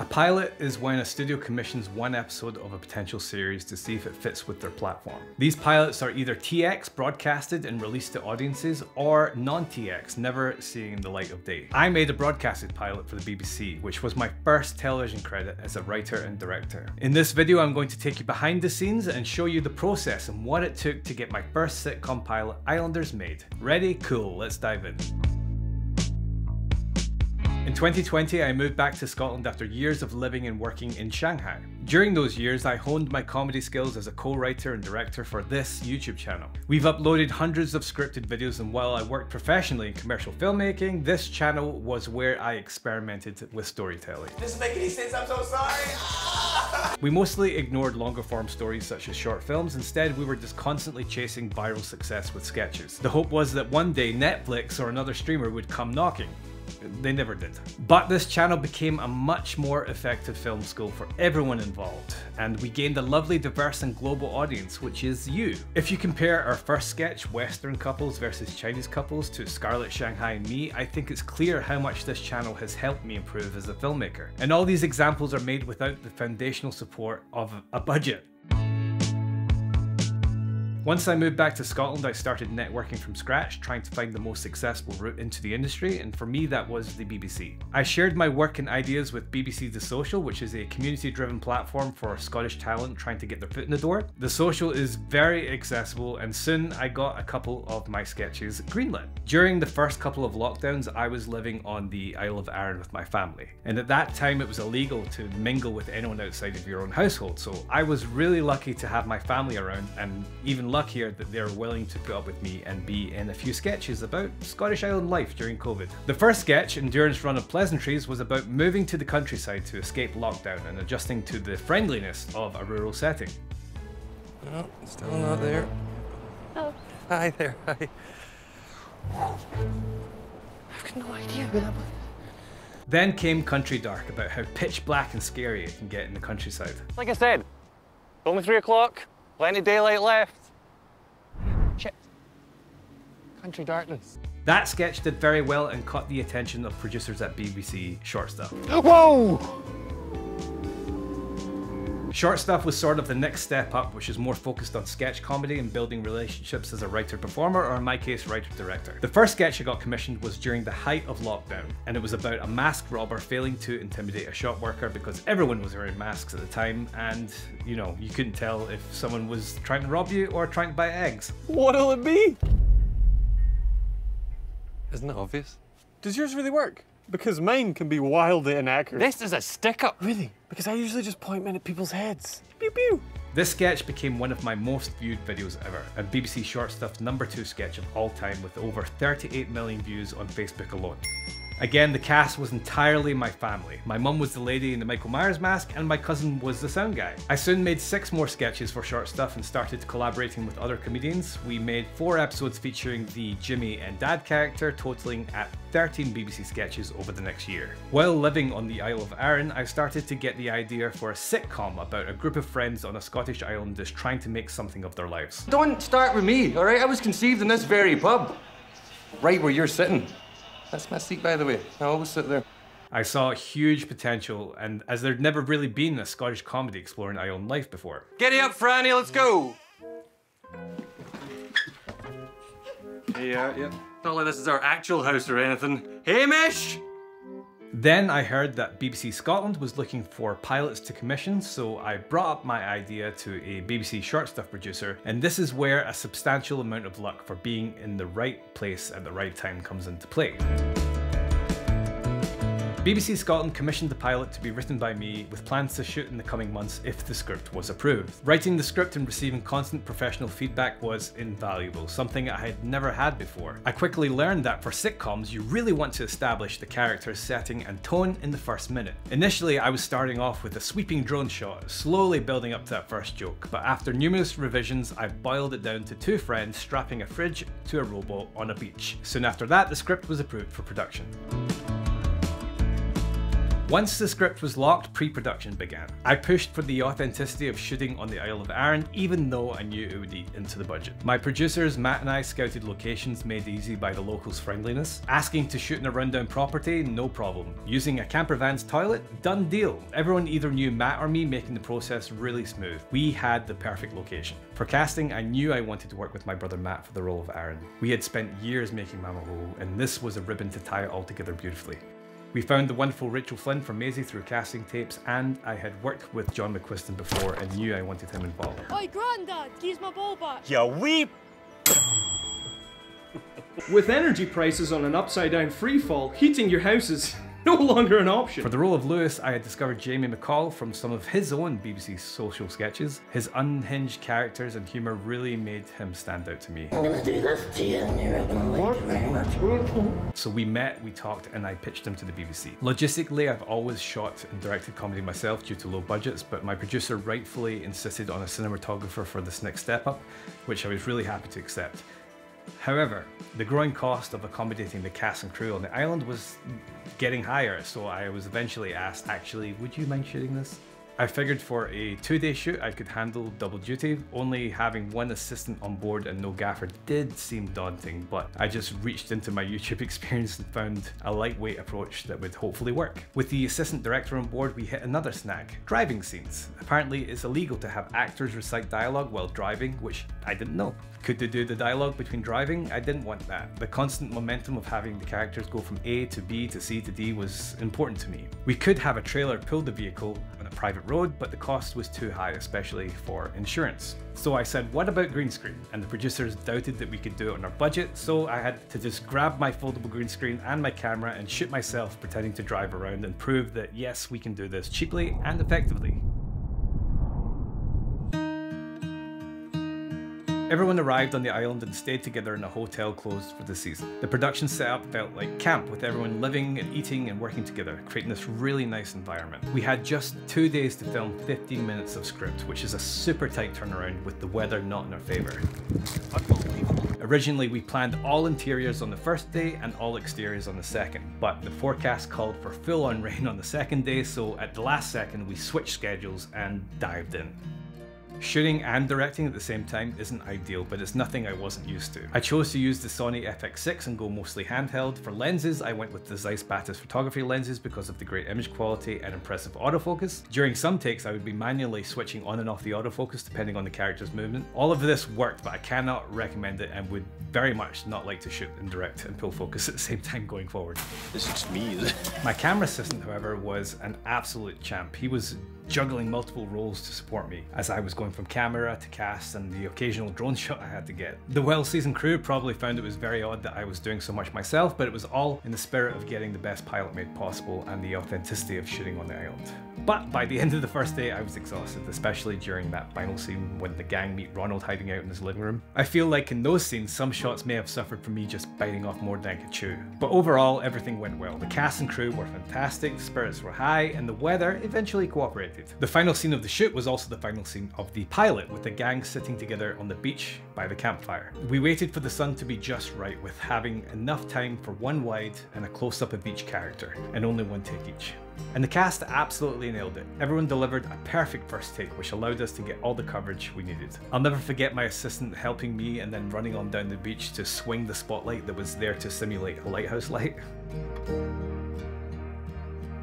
A pilot is when a studio commissions one episode of a potential series to see if it fits with their platform. These pilots are either TX, broadcasted and released to audiences, or non-TX, never seeing the light of day. I made a broadcasted pilot for the BBC, which was my first television credit as a writer and director. In this video, I'm going to take you behind the scenes and show you the process and what it took to get my first sitcom pilot, Islanders, made. Ready? Cool, let's dive in. In 2020, I moved back to Scotland after years of living and working in Shanghai. During those years, I honed my comedy skills as a co-writer and director for this YouTube channel. We've uploaded hundreds of scripted videos, and while I worked professionally in commercial filmmaking, this channel was where I experimented with storytelling. Doesn't make any sense, I'm so sorry! We mostly ignored longer form stories such as short films. Instead, we were just constantly chasing viral success with sketches. The hope was that one day Netflix or another streamer would come knocking. They never did. But this channel became a much more effective film school for everyone involved, and we gained a lovely, diverse and global audience, which is you. If you compare our first sketch, Western couples versus Chinese couples, to Scarlett, Shanghai and me, I think it's clear how much this channel has helped me improve as a filmmaker. And all these examples are made without the foundational support of a budget. Once I moved back to Scotland, I started networking from scratch, trying to find the most successful route into the industry, and for me that was the BBC. I shared my work and ideas with BBC The Social, which is a community-driven platform for Scottish talent trying to get their foot in the door. The Social is very accessible, and soon I got a couple of my sketches greenlit. During the first couple of lockdowns, I was living on the Isle of Arran with my family, and at that time it was illegal to mingle with anyone outside of your own household, so I was really lucky to have my family around, and even luckier that they're willing to put up with me and be in a few sketches about Scottish Island life during COVID. The first sketch, Endurance Run of Pleasantries, was about moving to the countryside to escape lockdown and adjusting to the friendliness of a rural setting. No, still not there. Oh. Hi there, hi. I've got no idea who that was. Then came Country Dark, about how pitch black and scary it can get in the countryside. Like I said, only 3 o'clock, plenty of daylight left. Shit. Country darkness. That sketch did very well and caught the attention of producers at BBC Short Stuff. Whoa! Short Stuff was sort of the next step up, which is more focused on sketch comedy and building relationships as a writer-performer, or in my case, writer-director. The first sketch I got commissioned was during the height of lockdown, and it was about a masked robber failing to intimidate a shop worker because everyone was wearing masks at the time, and, you know, you couldn't tell if someone was trying to rob you or trying to buy eggs. What'll it be? Isn't it obvious? Does yours really work? Because mine can be wildly inaccurate. This is a stick-up. Really? Because I usually just point men at people's heads. Pew pew. This sketch became one of my most viewed videos ever, and BBC Short Stuff's #2 sketch of all time with over 38 million views on Facebook alone. Again, the cast was entirely my family. My mum was the lady in the Michael Myers mask, and my cousin was the sound guy. I soon made 6 more sketches for Short Stuff and started collaborating with other comedians. We made 4 episodes featuring the Jimmy and Dad character, totaling at 13 BBC sketches over the next year. While living on the Isle of Arran, I started to get the idea for a sitcom about a group of friends on a Scottish island just trying to make something of their lives. Don't start with me, all right? I was conceived in this very pub. Right where you're sitting. That's my seat, by the way. I always sit there. I saw huge potential, and as there'd never really been a Scottish comedy exploring island life before. Giddy up, Franny, let's go! Yeah. Not like this is our actual house or anything. Hamish! Then I heard that BBC Scotland was looking for pilots to commission, so I brought up my idea to a BBC Short Stuff producer, and this is where a substantial amount of luck for being in the right place at the right time comes into play. BBC Scotland commissioned the pilot to be written by me, with plans to shoot in the coming months if the script was approved. Writing the script and receiving constant professional feedback was invaluable, something I had never had before. I quickly learned that for sitcoms, you really want to establish the character's setting and tone in the first minute. Initially, I was starting off with a sweeping drone shot, slowly building up to that first joke, but after numerous revisions, I boiled it down to 2 friends strapping a fridge to a rowboat on a beach. Soon after that, the script was approved for production. Once the script was locked, pre-production began. I pushed for the authenticity of shooting on the Isle of Arran, even though I knew it would eat into the budget. My producers, Matt and I, scouted locations made easy by the locals' friendliness. Asking to shoot in a rundown property, no problem. Using a camper van's toilet, done deal. Everyone either knew Matt or me, making the process really smooth. We had the perfect location. For casting, I knew I wanted to work with my brother Matt for the role of Arran. We had spent years making Mama Ho, and this was a ribbon to tie it all together beautifully. We found the wonderful Rachel Flynn from Maisie through casting tapes, and I had worked with John McQuiston before and knew I wanted him involved. Oi, Grandad, give my ball back. You wee... With energy prices on an upside-down freefall, heating your house is no longer an option. For the role of Lewis, I had discovered Jamie McCall from some of his own BBC social sketches. His unhinged characters and humour really made him stand out to me. I'm gonna do this to you and you're gonna like it very much. So we met, we talked, and I pitched him to the BBC. Logistically, I've always shot and directed comedy myself due to low budgets, but my producer rightfully insisted on a cinematographer for this next step up, which I was really happy to accept. However, the growing cost of accommodating the cast and crew on the island was getting higher, so I was eventually asked, actually, would you mind shooting this? I figured for a 2-day shoot I could handle double duty. Only having one assistant on board and no gaffer did seem daunting, but I just reached into my YouTube experience and found a lightweight approach that would hopefully work. With the assistant director on board, we hit another snag: driving scenes. Apparently it's illegal to have actors recite dialogue while driving, which I didn't know. Could they do the dialogue between driving? I didn't want that. The constant momentum of having the characters go from A to B to C to D was important to me. We could have a trailer pull the vehicle on a private road, but the cost was too high, especially for insurance. So I said, what about green screen? And the producers doubted that we could do it on our budget, so I had to just grab my foldable green screen and my camera and shoot myself pretending to drive around and prove that yes, we can do this cheaply and effectively. Everyone arrived on the island and stayed together in a hotel closed for the season. The production setup felt like camp, with everyone living and eating and working together, creating this really nice environment. We had just 2 days to film 15 minutes of script, which is a super tight turnaround with the weather not in our favour. Originally, we planned all interiors on the first day and all exteriors on the second, but the forecast called for full-on rain on the second day, so at the last second we switched schedules and dived in. Shooting and directing at the same time isn't ideal, but it's nothing I wasn't used to. I chose to use the Sony FX6 and go mostly handheld. For lenses, I went with the Zeiss Batis photography lenses because of the great image quality and impressive autofocus. During some takes, I would be manually switching on and off the autofocus depending on the character's movement. All of this worked, but I cannot recommend it and would very much not like to shoot and direct and pull focus at the same time going forward. This is me, is it? My camera assistant, however, was an absolute champ. He was juggling multiple roles to support me as I was going from camera to cast and the occasional drone shot I had to get. The well-seasoned crew probably found it was very odd that I was doing so much myself, but it was all in the spirit of getting the best pilot made possible and the authenticity of shooting on the island. But by the end of the first day, I was exhausted, especially during that final scene when the gang meet Ronald hiding out in his living room. I feel like in those scenes, some shots may have suffered from me just biting off more than I could chew. But overall, everything went well. The cast and crew were fantastic, the spirits were high, and the weather eventually cooperated. The final scene of the shoot was also the final scene of the pilot, with the gang sitting together on the beach by the campfire. We waited for the sun to be just right, with having enough time for one wide and a close-up of each character, and only one take each. And the cast absolutely nailed it. Everyone delivered a perfect first take, which allowed us to get all the coverage we needed. I'll never forget my assistant helping me and then running on down the beach to swing the spotlight that was there to simulate a lighthouse light.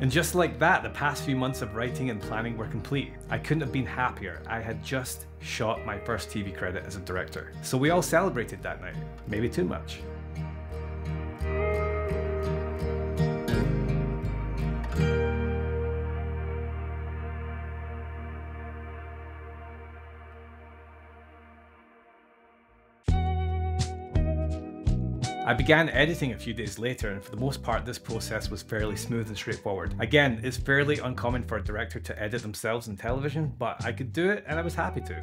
And just like that, the past few months of writing and planning were complete. I couldn't have been happier. I had just shot my first TV credit as a director. So we all celebrated that night. Maybe too much. I began editing a few days later, and for the most part this process was fairly smooth and straightforward. Again, it's fairly uncommon for a director to edit themselves in television, but I could do it and I was happy to.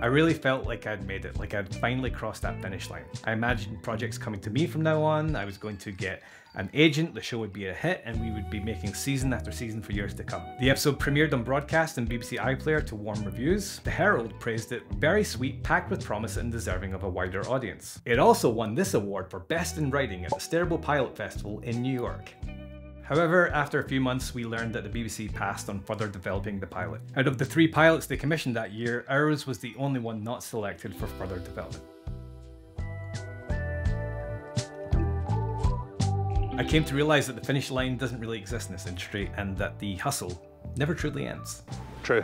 I really felt like I'd made it, like I'd finally crossed that finish line. I imagined projects coming to me from now on. I was going to get an agent, the show would be a hit, and we would be making season after season for years to come. The episode premiered on broadcast and BBC iPlayer to warm reviews. The Herald praised it very sweet, packed with promise and deserving of a wider audience. It also won this award for Best in Writing at the Stareable Pilot Festival in New York. However, after a few months, we learned that the BBC passed on further developing the pilot. Out of the 3 pilots they commissioned that year, ours was the only one not selected for further development. I came to realise that the finish line doesn't really exist in this industry and that the hustle never truly ends. True.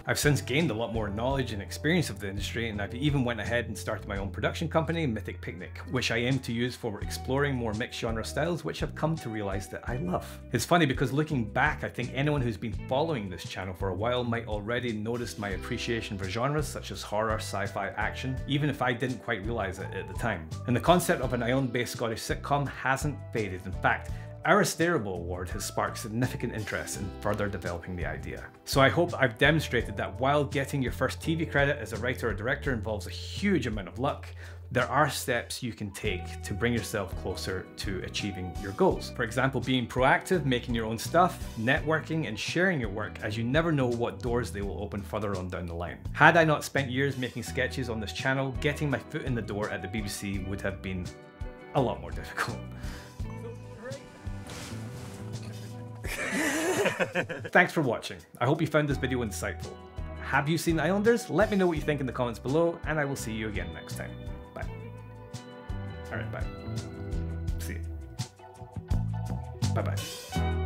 I've since gained a lot more knowledge and experience of the industry, and I've even went ahead and started my own production company, Mythic Picnic, which I aim to use for exploring more mixed genre styles, which I've come to realise that I love. It's funny because looking back, I think anyone who's been following this channel for a while might already notice my appreciation for genres such as horror, sci-fi, action, even if I didn't quite realise it at the time. And the concept of an island-based Scottish sitcom hasn't faded. In fact, our Astairable Award has sparked significant interest in further developing the idea. So I hope I've demonstrated that while getting your first TV credit as a writer or director involves a huge amount of luck, there are steps you can take to bring yourself closer to achieving your goals. For example, being proactive, making your own stuff, networking, and sharing your work, as you never know what doors they will open further on down the line. Had I not spent years making sketches on this channel, getting my foot in the door at the BBC would have been a lot more difficult. Thanks for watching. I hope you found this video insightful. Have you seen Islanders? Let me know what you think in the comments below, and I will see you again next time. Bye. Alright, bye. See you. Bye-bye.